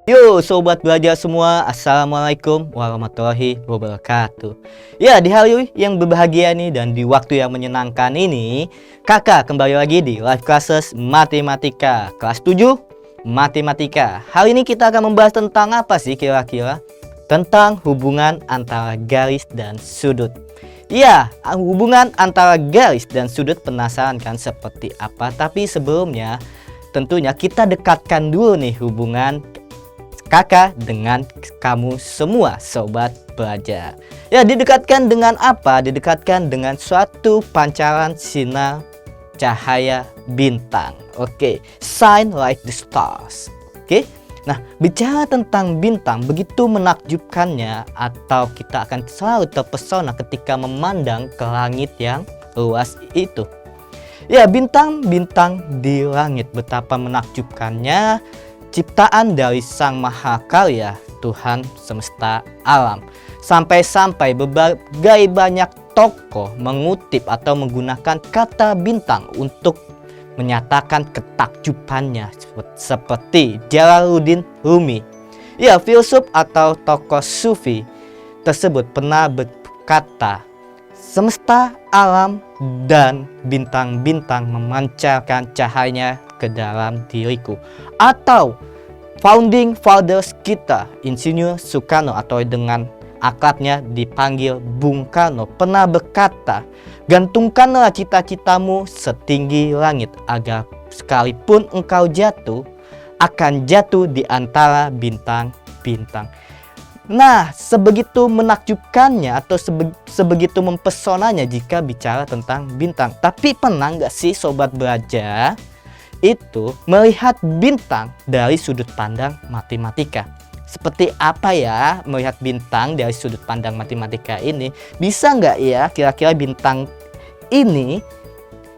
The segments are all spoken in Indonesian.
Yo sobat belajar semua, assalamualaikum warahmatullahi wabarakatuh. Ya, di hari yang berbahagia nih dan di waktu yang menyenangkan ini, kakak kembali lagi di live classes matematika kelas 7 matematika. Hari ini kita akan membahas tentang apa sih kira-kira? Tentang hubungan antara garis dan sudut. Ya, hubungan antara garis dan sudut, penasaran kan seperti apa? Tapi sebelumnya tentunya kita dekatkan dulu nih hubungan kakak dengan kamu semua sobat belajar. Ya, didekatkan dengan apa? Didekatkan dengan suatu pancaran sinar cahaya bintang. Oke, shine like the stars. Oke. Nah, bicara tentang bintang, begitu menakjubkannya atau kita akan selalu terpesona ketika memandang ke langit yang luas itu. Ya, bintang-bintang di langit, betapa menakjubkannya, ciptaan dari Sang Maha Karya, Tuhan semesta alam. Sampai-sampai berbagai banyak tokoh mengutip atau menggunakan kata bintang untuk menyatakan ketakjubannya, seperti Jalaluddin Rumi. Ya, filsuf atau tokoh sufi tersebut pernah berkata, semesta alam dan bintang-bintang memancarkan cahayanya ke dalam diriku. Atau founding fathers kita, Insinyur Soekarno atau dengan akrabnya dipanggil Bung Karno, pernah berkata, gantungkanlah cita-citamu setinggi langit agar sekalipun engkau jatuh, akan jatuh di antara bintang-bintang. Nah, sebegitu menakjubkannya atau sebegitu mempesonanya jika bicara tentang bintang. Tapi pernah nggak sih sobat belajar itu melihat bintang dari sudut pandang matematika? Seperti apa ya melihat bintang dari sudut pandang matematika ini? Bisa nggak ya kira-kira bintang ini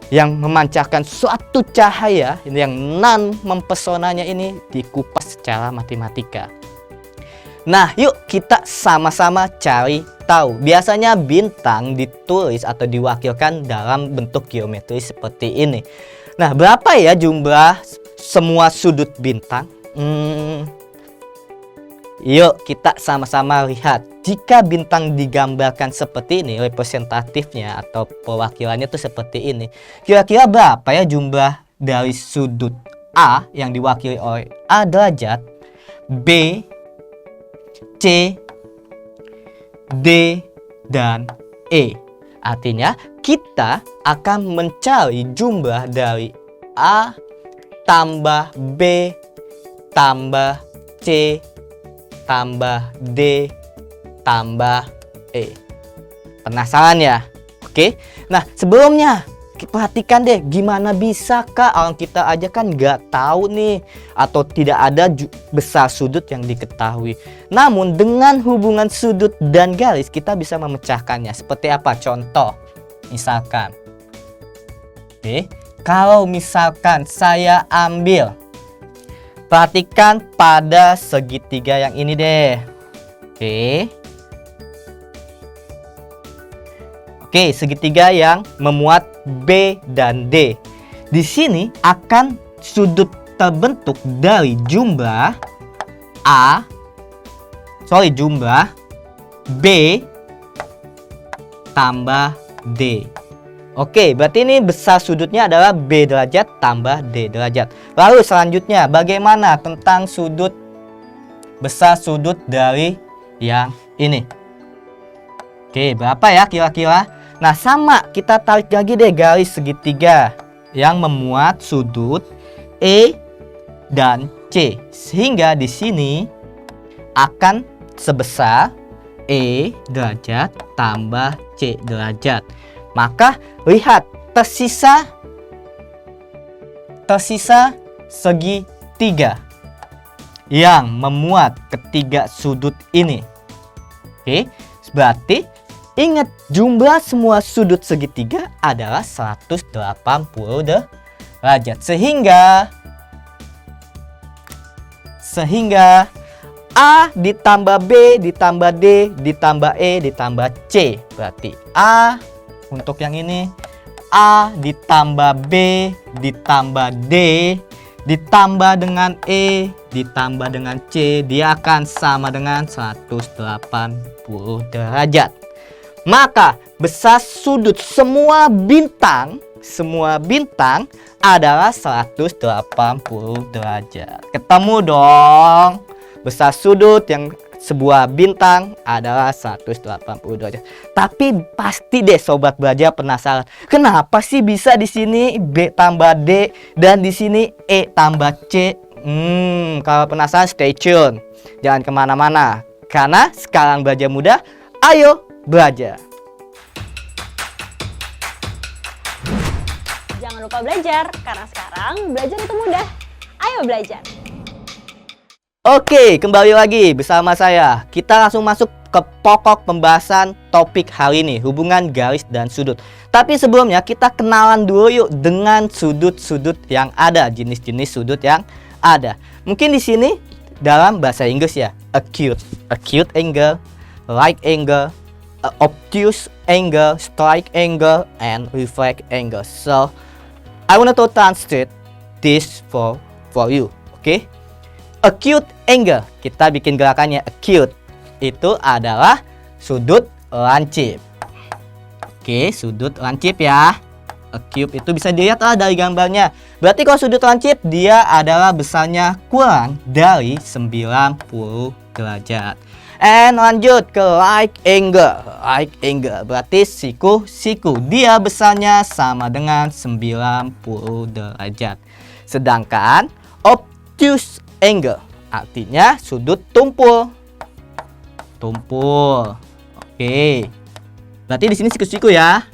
yang memancarkan suatu cahaya yang nan mempesonanya ini dikupas secara matematika? Nah, yuk kita sama-sama cari tahu. Biasanya bintang ditulis atau diwakilkan dalam bentuk geometris seperti ini. Nah, berapa ya jumlah semua sudut bintang? Yuk kita sama-sama lihat. Jika bintang digambarkan seperti ini, representatifnya atau perwakilannya itu seperti ini, kira-kira berapa ya jumlah dari sudut A yang diwakili oleh A derajat, B, C, D, dan E. Artinya kita akan mencari jumlah dari A tambah B tambah C tambah D tambah E. Penasaran ya? Oke. Nah, sebelumnya perhatikan deh, gimana bisa kak orang kita aja kan nggak tahu nih atau tidak ada besar sudut yang diketahui. Namun dengan hubungan sudut dan garis kita bisa memecahkannya. Seperti apa? Contoh, misalkan, oke, kalau misalkan saya ambil, perhatikan pada segitiga yang ini deh. Oke, segitiga yang memuat B dan D. Di sini akan sudut terbentuk dari jumlah jumlah B tambah D. Oke, berarti ini besar sudutnya adalah B derajat tambah D derajat. Lalu selanjutnya, bagaimana tentang sudut besar sudut dari yang ini? Oke, berapa ya kira-kira? Nah, sama, kita tarik lagi deh garis segitiga yang memuat sudut E dan C. Sehingga di sini akan sebesar E derajat tambah C derajat. Maka lihat, tersisa segitiga yang memuat ketiga sudut ini. Oke, berarti ingat, jumlah semua sudut segitiga adalah 180 derajat. Sehingga A ditambah B ditambah D ditambah E ditambah C. Berarti A untuk yang ini, A ditambah B ditambah D ditambah dengan E ditambah dengan C, dia akan sama dengan 180 derajat. Maka besar sudut semua bintang adalah 180 derajat. Ketemu dong. Besar sudut yang sebuah bintang adalah 180 derajat. Tapi pasti deh sobat belajar penasaran, kenapa sih bisa di sini B tambah D dan di sini E tambah C? Kalau penasaran stay tune. Jangan kemana-mana, karena sekarang belajar mudah, ayo belajar. Jangan lupa belajar, karena sekarang belajar itu mudah. Ayo belajar. Oke, kembali lagi bersama saya. Kita langsung masuk ke pokok pembahasan topik hari ini, hubungan garis dan sudut. Tapi sebelumnya kita kenalan dulu yuk dengan sudut-sudut yang ada, jenis-jenis sudut yang ada. Mungkin di sini dalam bahasa Inggris ya, acute angle, right angle, obtuse angle, straight angle, and reflect angle. So, I want to translate this for you, okay? Acute angle, kita bikin gerakannya acute. Itu adalah sudut lancip. Oke, sudut lancip ya. Acute itu bisa dilihat dari gambarnya. Berarti kalau sudut lancip dia adalah besarnya kurang dari 90 derajat. And lanjut ke right angle. Right angle berarti siku dia besarnya sama dengan 90 derajat. Sedangkan obtuse angle artinya sudut tumpul. Oke. Berarti di sini siku-siku ya.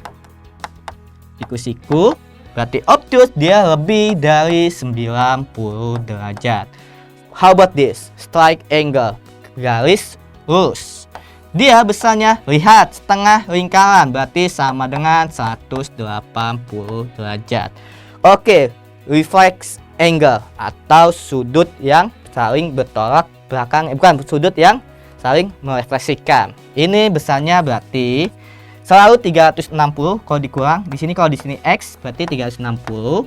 Siku-siku berarti obtuse dia lebih dari 90 derajat. How about this? Straight angle, garis lurus. Dia besarnya, lihat, setengah lingkaran, berarti sama dengan 180 derajat. Oke, reflex angle atau sudut yang saling bertolak belakang, bukan sudut yang saling merefleksikan. Ini besarnya berarti selalu 360 kalau dikurang. Di sini kalau di sini X berarti 360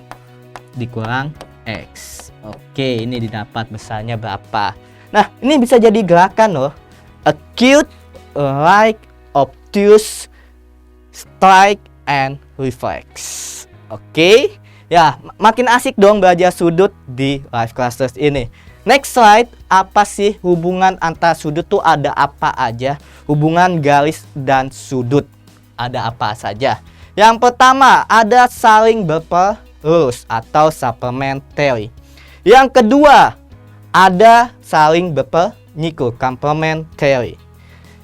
dikurang X. Oke, ini didapat besarnya berapa. Nah, ini bisa jadi gerakan loh. Acute, right, obtuse, straight, and reflex. Oke. Ya, makin asik dong belajar sudut di live classes ini. Next slide, apa sih hubungan antara sudut tuh ada apa aja? Hubungan garis dan sudut ada apa saja? Yang pertama, ada saling berpelurus atau supplementary. Yang kedua, ada saling berpenyikul, complementary.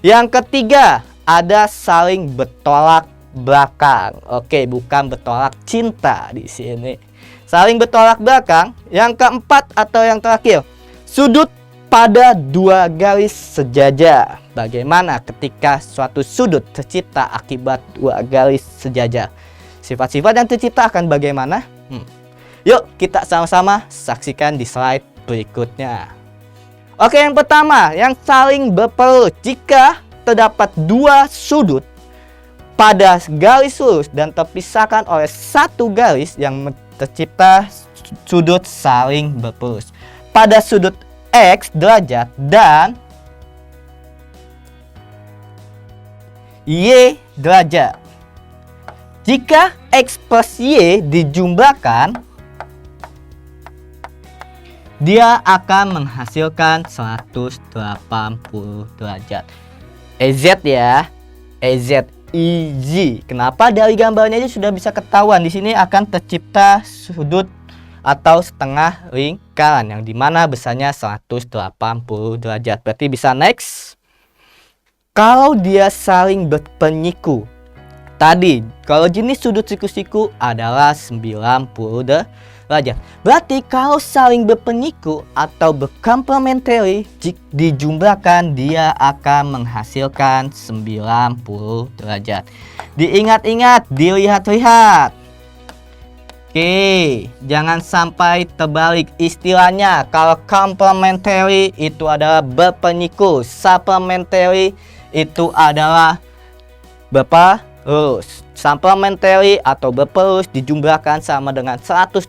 Yang ketiga, ada saling bertolak belakang. Oke, bukan bertolak cinta di sini. Saling bertolak belakang. Yang keempat atau yang terakhir, sudut pada dua garis sejajar. Bagaimana ketika suatu sudut tercipta akibat dua garis sejajar? Sifat-sifat yang tercipta akan bagaimana? Yuk kita sama-sama saksikan di slide berikutnya. Oke, yang pertama, yang saling berpelurus. Jika terdapat dua sudut pada garis lurus dan terpisahkan oleh satu garis yang tercipta sudut saling berpelurus. Pada sudut X derajat dan Y derajat. Jika X plus Y dijumlahkan, dia akan menghasilkan 180 derajat. EZ ya, EZ, EZ. Kenapa dari gambarnya aja sudah bisa ketahuan di sini akan tercipta sudut atau setengah lingkaran yang dimana besarnya 180 derajat. Berarti bisa next. Kalau dia saling berpenyiku, tadi kalau jenis sudut siku-siku adalah 90 derajat. Berarti kalau saling berpenyiku atau berkomplementari dijumlahkan dia akan menghasilkan 90 derajat. Diingat-ingat, dilihat-lihat. Oke, jangan sampai terbalik istilahnya. Kalau complementary itu adalah berpenyiku, supplementary itu adalah berpelurus. Supplementary atau berpelurus dijumlahkan sama dengan 180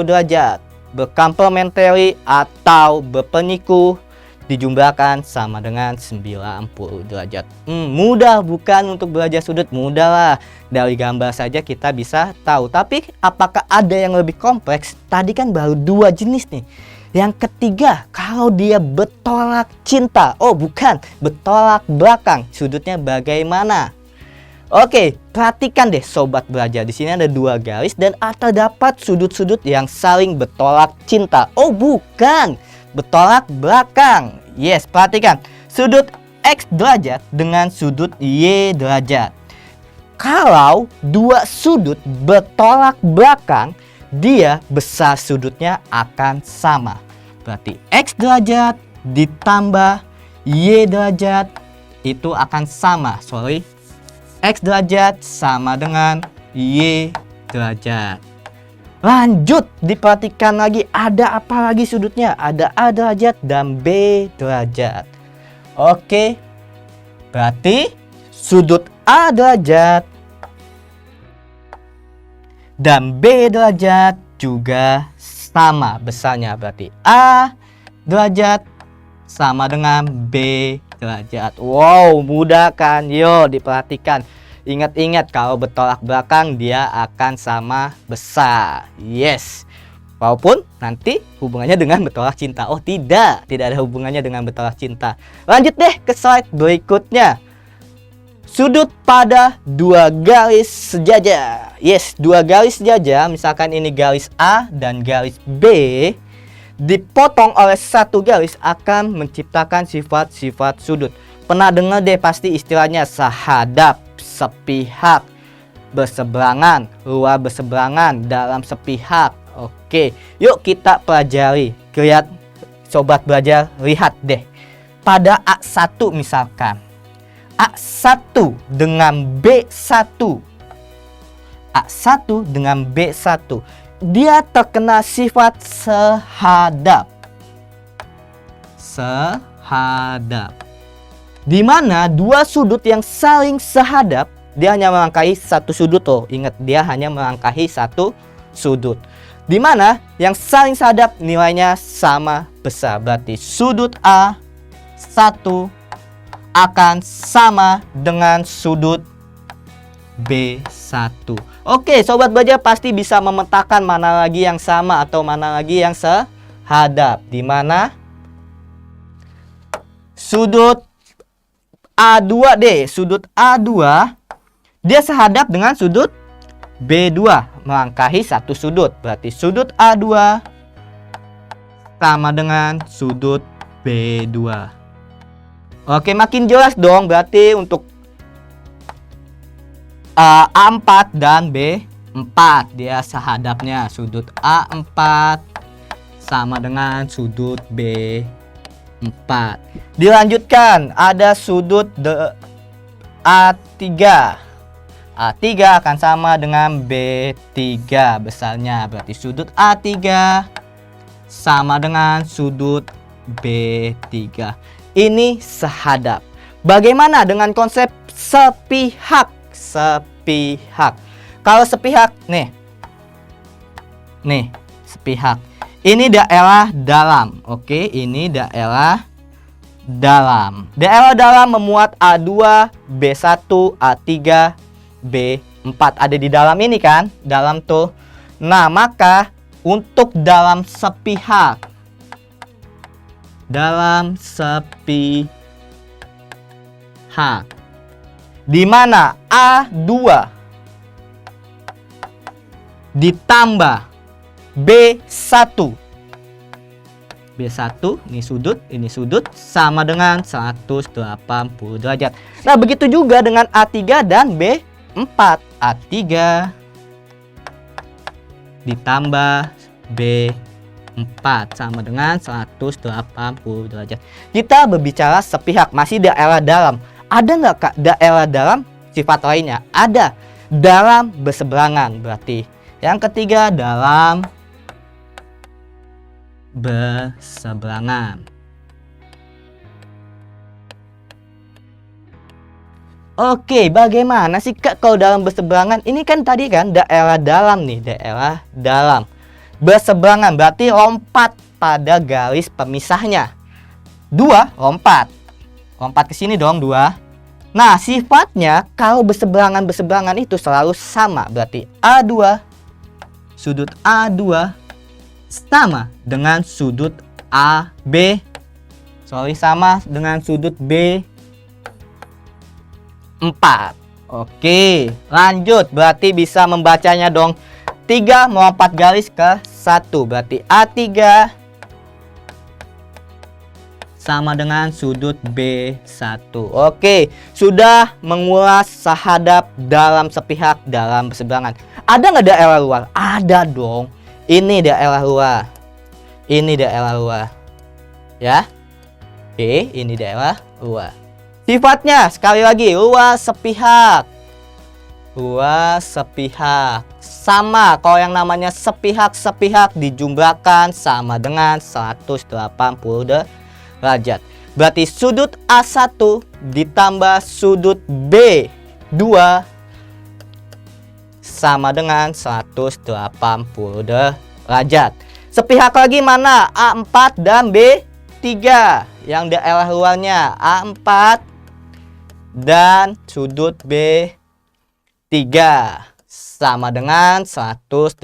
derajat. berkomplementari atau berpeniku dijumlahkan sama dengan 90 derajat. Mudah bukan untuk belajar sudut? Mudah lah. Dari gambar saja kita bisa tahu. Tapi apakah ada yang lebih kompleks? Tadi kan baru 2 jenis nih. Yang ketiga, kalau dia bertolak cinta. Oh bukan, bertolak belakang. Sudutnya bagaimana? Oke, perhatikan deh sobat belajar. Di sini ada 2 garis dan terdapat sudut-sudut yang saling bertolak cinta. Oh bukan, bertolak belakang. Yes, perhatikan. Sudut X derajat dengan sudut Y derajat. Kalau 2 sudut bertolak belakang, dia besar sudutnya akan sama. Berarti X derajat ditambah Y derajat itu akan sama. X derajat sama dengan Y derajat. Lanjut, diperhatikan lagi ada apa lagi sudutnya? Ada A derajat dan B derajat. Oke, berarti sudut A derajat dan B derajat juga sama besarnya. Berarti A derajat sama dengan B derajat. Wow, mudah kan? Yo, diperhatikan. Ingat-ingat kalau bertolak belakang dia akan sama besar. Yes. Walaupun nanti hubungannya dengan bertolak cinta. Oh tidak ada hubungannya dengan bertolak cinta. Lanjut deh ke slide berikutnya. Sudut pada 2 garis sejajar. Yes, 2 garis sejajar. Misalkan ini garis A dan garis B. Dipotong oleh 1 garis akan menciptakan sifat-sifat sudut. Pernah dengar deh pasti istilahnya sahadap, sepihak, berseberangan, luar berseberangan, dalam sepihak. Oke, yuk kita pelajari. Lihat sobat belajar, lihat deh. Pada A1 misalkan. A1 dengan B1. A1 dengan B1. Dia terkena sifat sehadap. Sehadap. Di mana 2 sudut yang saling sehadap, dia hanya melangkahi 1 sudut tuh. Ingat, dia hanya melangkahi 1 sudut. Di mana yang saling sehadap nilainya sama besar. Berarti sudut A1 akan sama dengan sudut B1. Oke, sobat belajar pasti bisa memetakan mana lagi yang sama atau mana lagi yang sehadap. Di mana sudut A2D, sudut A2 dia sehadap dengan sudut B2, melangkahi 1 sudut. Berarti sudut A2 sama dengan sudut B2. Oke, makin jelas dong. Berarti untuk A4 dan B4 dia sehadapnya. Sudut A4 sama dengan sudut B4. Dilanjutkan, ada sudut A3. A3 akan sama dengan B3 besarnya. Berarti sudut A3 sama dengan sudut B3. Ini sehadap. Bagaimana dengan konsep sepihak? Sepihak. Kalau sepihak, nih sepihak. Ini daerah dalam. Oke, ini daerah dalam. Daerah dalam memuat A2, B1, A3, B4. Ada di dalam ini kan? Dalam tuh. Nah, maka untuk dalam sepihak. Dalam sepihak. Di mana A2 ditambah B1. B1 ini sudut sama dengan 180 derajat. Nah, begitu juga dengan A3 dan B4. A3 ditambah B4 sama dengan 180 derajat. Kita berbicara sepihak, masih daerah dalam. Ada nggak Kak daerah dalam sifat lainnya? Ada. Dalam berseberangan berarti. Yang ketiga dalam berseberangan. Oke, bagaimana sih Kak kalau dalam berseberangan? Ini kan tadi kan daerah dalam nih, daerah dalam. berseberangan, berarti lompat pada garis pemisahnya. 2 lompat. Lompat ke sini dong 2. Nah, sifatnya kalau berseberangan itu selalu sama. Berarti A2, sudut A2 sama dengan sudut AB. Sama dengan sudut B4. Oke, lanjut. Berarti bisa membacanya dong. 3 melompat garis ke 1. Berarti A3 sama dengan sudut B1. Oke, sudah mengulas sahadap dalam sepihak dalam berseberangan. Ada nggak daerah luar? Ada dong. Ini daerah luar. Ini daerah luar. Ya. Oke, ini daerah luar. Sifatnya sekali lagi luas sepihak. Luas sepihak. Sama, kalau yang namanya sepihak dijumlahkan sama dengan 180 derajat. Berarti sudut A1 ditambah sudut B2 sama dengan 180 derajat. Sepihak lagi mana? A4 dan B3. Yang daerah luarnya A4 dan sudut B3 sama dengan 180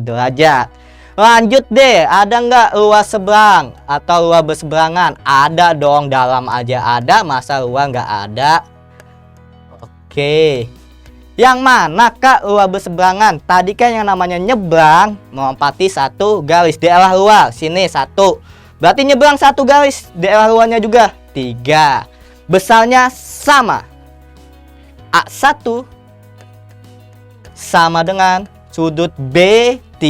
derajat. Lanjut deh, ada nggak luas seberang atau luas berseberangan? Ada dong, dalam aja ada, masa luar nggak ada? Oke, yang mana kak luas berseberangan? Tadi kan yang namanya nyebrang melompati 1 garis daerah luar, sini 1. Berarti nyebrang 1 garis daerah luarnya juga 3. Besarnya sama. A1 sama dengan sudut B3.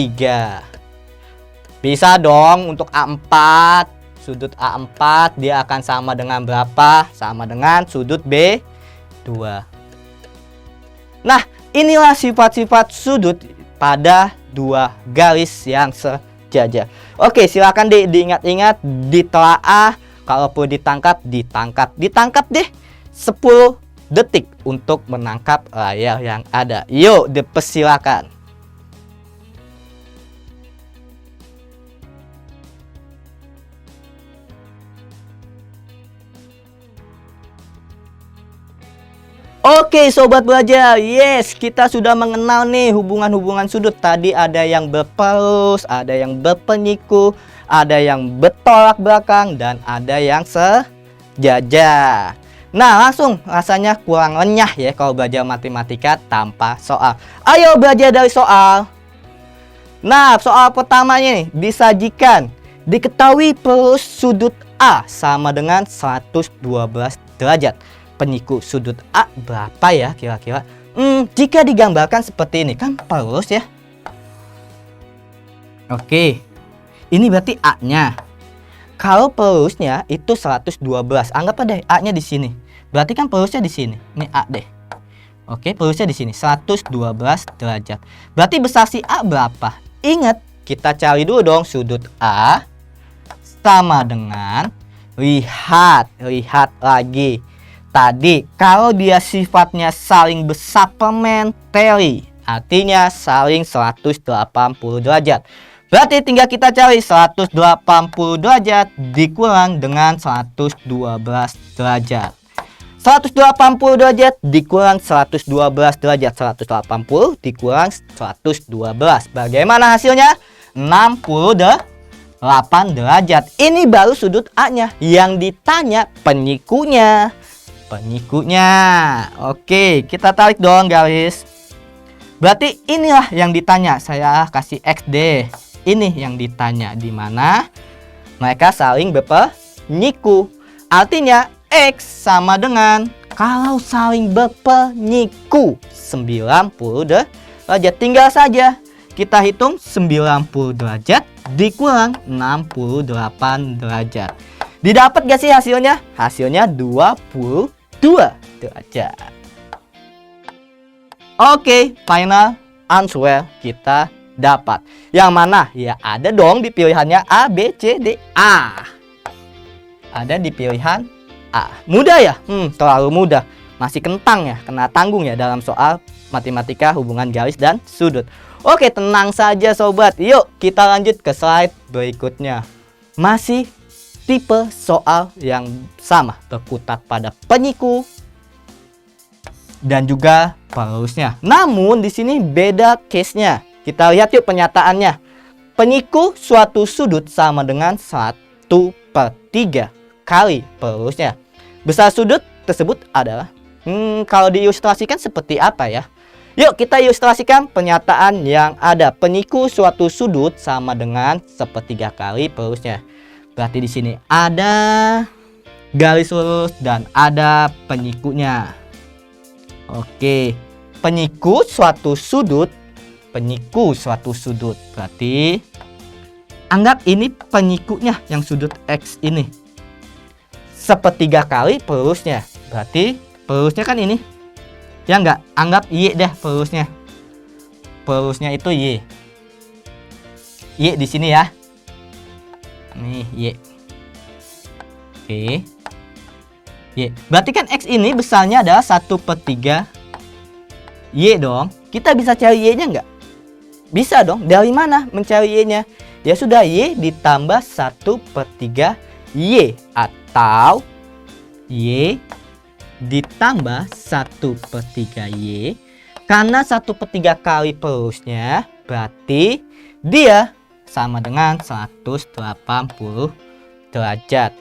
Bisa dong untuk A4. Sudut A4 dia akan sama dengan berapa? Sama dengan sudut B2. Nah, inilah sifat-sifat sudut pada 2 garis yang sejajar. Oke, silakan diingat-ingat, ditelaah, kalaupun ditangkap ditangkap deh 10 detik untuk menangkap layar yang ada. Yuk, dipersilakan. Oke sobat belajar, yes, kita sudah mengenal nih hubungan-hubungan sudut. Tadi ada yang berpelus, ada yang berpenyiku, ada yang bertolak belakang, dan ada yang sejajar. Nah, langsung rasanya kurang renyah ya kalau belajar matematika tanpa soal. Ayo belajar dari soal. Nah, soal pertamanya nih, disajikan. Diketahui pelus sudut A sama dengan 112 derajat. Penyiku sudut A berapa ya kira-kira? Jika digambarkan seperti ini, kan pelus ya. Oke, ini berarti A-nya. Kalau pelusnya itu 112, anggap aja A-nya di sini. Berarti kan pelusnya di sini. Ini A deh. Oke, pelusnya di sini 112 derajat. Berarti besar si A berapa? Ingat, kita cari dulu dong sudut A sama dengan, lihat lagi. Tadi kalau dia sifatnya saling bersupplementary, artinya saling 180 derajat. Berarti tinggal kita cari 180 derajat dikurang dengan 112 derajat. 180 derajat dikurang 112 derajat. 180 dikurang 112. Bagaimana hasilnya? 68 derajat. Ini baru sudut A-nya. Yang ditanya penyikunya. Oke, kita tarik dong garis. Berarti inilah yang ditanya. Saya kasih X deh. Ini yang ditanya, di mana mereka saling berpenyiku. Artinya X sama dengan, kalau saling berpenyiku, 90 derajat. Tinggal saja kita hitung 90 derajat dikurang 68 derajat. Didapat gak sih hasilnya? Hasilnya 22 derajat. Oke, final answer kita dapat. Yang mana? Ya ada dong di pilihannya A, B, C, D, A. Ada di pilihan A. Mudah ya? Terlalu mudah. Masih kentang ya, kena tanggung ya dalam soal matematika hubungan garis dan sudut. Oke, tenang saja sobat. Yuk kita lanjut ke slide berikutnya. Masih tipe soal yang sama, berkutat pada penyiku dan juga perusnya. Namun di sini beda case-nya. Kita lihat yuk penyataannya. Penyiku suatu sudut sama dengan 1/3 kali perusnya. Besar sudut tersebut adalah kalau diilustrasikan seperti apa ya? Yuk kita ilustrasikan pernyataan yang ada. Penyiku suatu sudut sama dengan 1/3 kali perusnya. Berarti di sini ada garis lurus dan ada penyikunya. Oke, penyiku suatu sudut. Berarti anggap ini penyikunya yang sudut X ini. 1/3 kali perusnya. Berarti perusnya kan ini. Ya enggak, anggap Y deh perusnya. Perusnya itu Y. Y di sini ya. Nih Y. Oke. Y. Berarti kan X ini besarnya adalah 1/3 Y dong. Kita bisa cari Y-nya enggak? Bisa dong. Dari mana mencari Y-nya? Ya sudah, Y ditambah 1/3 Y. Atau Y ditambah 1/3 Y. Karena 1/3 kali perusnya, berarti dia sama dengan 180 derajat.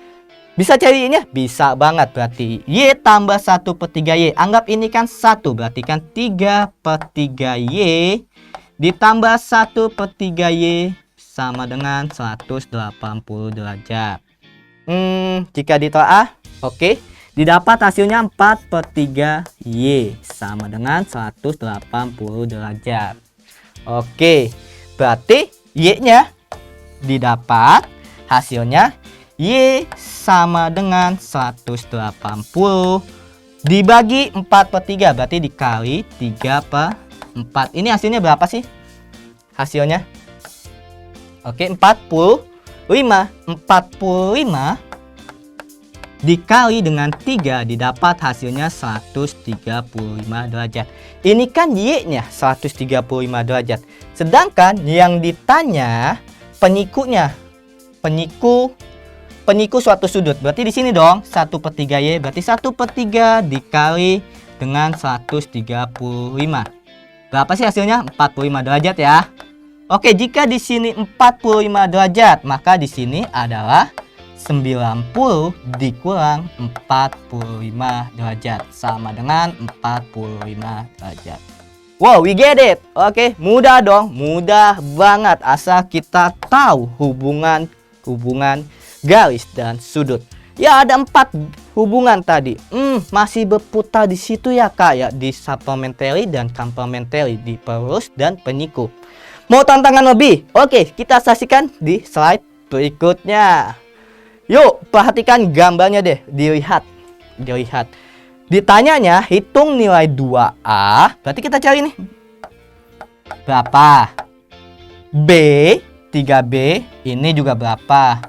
Bisa cari Y-nya? Bisa banget. Berarti Y tambah 1/3 Y. Anggap ini kan 1. Berarti kan 3/3 Y ditambah 1/3 Y sama dengan 180 derajat. Jika ditelaah, oke, didapat hasilnya 4/3 Y sama dengan 180 derajat. Oke, berarti Y-nya didapat hasilnya Y sama dengan 180 dibagi 4/3, berarti dikali 3/4. Ini hasilnya berapa sih? Hasilnya oke, 45 dikali dengan 3 didapat hasilnya 135 derajat. Ini kan Y-nya 135 derajat. Sedangkan yang ditanya penyikunya. Penyiku suatu sudut. Berarti di sini dong 1/3 Y. Berarti 1/3 dikali dengan 135. Berapa sih hasilnya? 45 derajat ya. Oke, jika di sini 45 derajat, maka di sini adalah 90 dikurang 45 derajat sama dengan 45 derajat. Wow, we get it. Oke, mudah dong, mudah banget asal kita tahu hubungan garis dan sudut. Ya, ada 4 hubungan tadi. Masih berputar di situ ya Kak ya, di supplementary dan complementary, di perus dan penyiku. Mau tantangan lebih? Oke, kita saksikan di slide berikutnya. Yuk, perhatikan gambarnya deh, dilihat. Ditanyanya hitung nilai 2A, berarti kita cari nih. Berapa? B, 3B, ini juga berapa?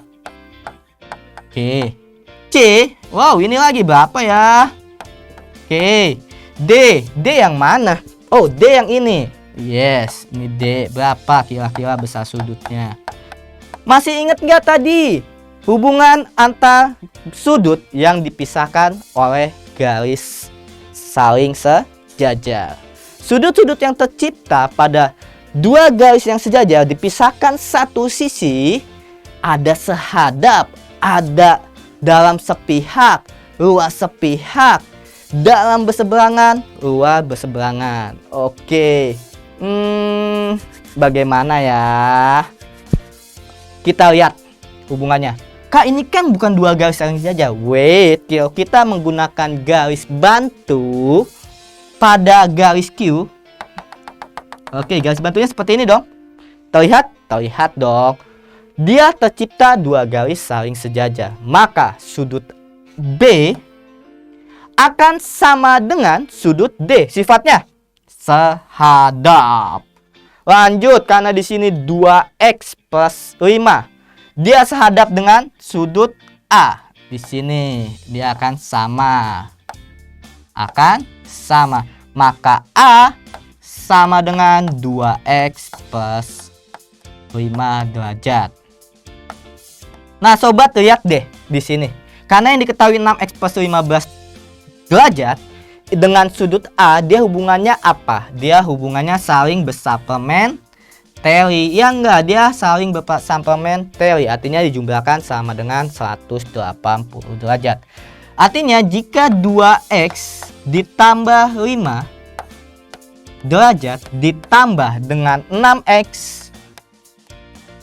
Oke. C, wow ini lagi berapa ya? Oke. D yang mana? Oh, D yang ini. Yes, ini D. Berapa kira-kira besar sudutnya? Masih ingat nggak tadi? Hubungan antar sudut yang dipisahkan oleh garis saling sejajar. Sudut-sudut yang tercipta pada dua garis yang sejajar dipisahkan satu sisi, ada sehadap, ada dalam sepihak, luar sepihak, dalam berseberangan, luar berseberangan. Oke. Bagaimana ya? Kita lihat hubungannya. Kak, ini kan bukan dua garis saling sejajar. Wait, kita menggunakan garis bantu pada garis Q. Oke, garis bantunya seperti ini dong. Terlihat? Terlihat dong. Dia tercipta dua garis saling sejajar. Maka sudut B akan sama dengan sudut D. Sifatnya sehadap. Lanjut, karena di sini 2x plus 5. Dia sehadap dengan sudut A. Di sini dia akan sama. Maka A sama dengan 2x plus 5 derajat. Nah, sobat lihat deh di sini. Karena yang diketahui 6x plus 15 derajat dengan sudut A, dia hubungannya apa? Dia hubungannya saling bersaplementari. Ya enggak, dia saling bersaplementari. Artinya dijumlahkan sama dengan 180 derajat. Artinya jika 2x ditambah 5 derajat ditambah dengan 6x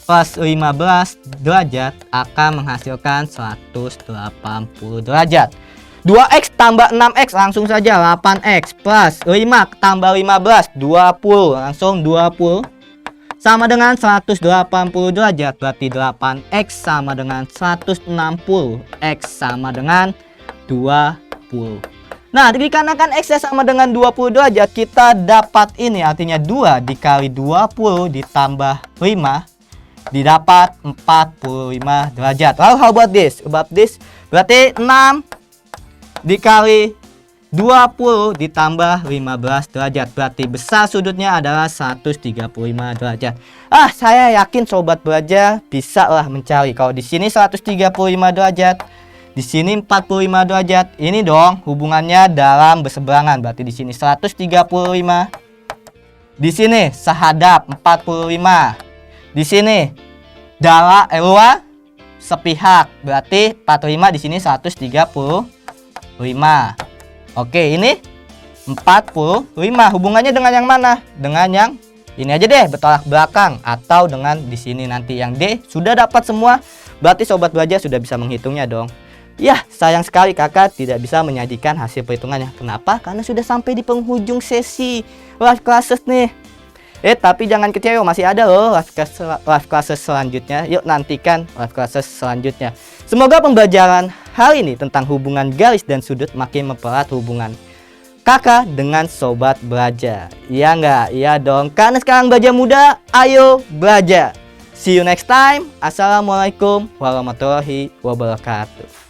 plus 15 derajat akan menghasilkan 180 derajat. 2x tambah 6x langsung saja 8x plus 5 tambah 15 20, langsung 20 sama dengan 180 derajat. Berarti 8x sama dengan 160, x sama dengan 20. Nah, dikarenakan x sama dengan 20 derajat, kita dapat ini, artinya 2 dikali 20 ditambah 5 didapat 45 derajat. Lalu how about this? Berarti 6 dikali 20 ditambah 15 derajat. Berarti besar sudutnya adalah 135 derajat. Saya yakin sobat belajar bisa lah mencari. Kalau di sini 135 derajat, di sini 45 derajat. Ini dong hubungannya dalam berseberangan. Berarti di sini 135. Di sini sehadap 45. Di sini luar sepihak. Berarti 45 di sini 135. Oke, ini 45. Hubungannya dengan yang mana? Dengan yang ini aja deh, bertolak belakang. Atau dengan di sini nanti yang D. Sudah dapat semua. Berarti sobat belajar sudah bisa menghitungnya dong. Ya, sayang sekali kakak tidak bisa menyajikan hasil perhitungannya. Kenapa? Karena sudah sampai di penghujung sesi live classes nih. Tapi jangan kecewa, masih ada loh live classes selanjutnya. Yuk nantikan live classes selanjutnya. Semoga pembelajaran hal ini tentang hubungan garis dan sudut makin mempererat hubungan kakak dengan sobat belajar. Iya enggak? Iya dong. Karena sekarang belajar muda, ayo belajar. See you next time. Assalamualaikum warahmatullahi wabarakatuh.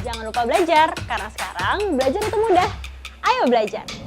Jangan lupa belajar, karena sekarang belajar itu mudah. Ayo belajar!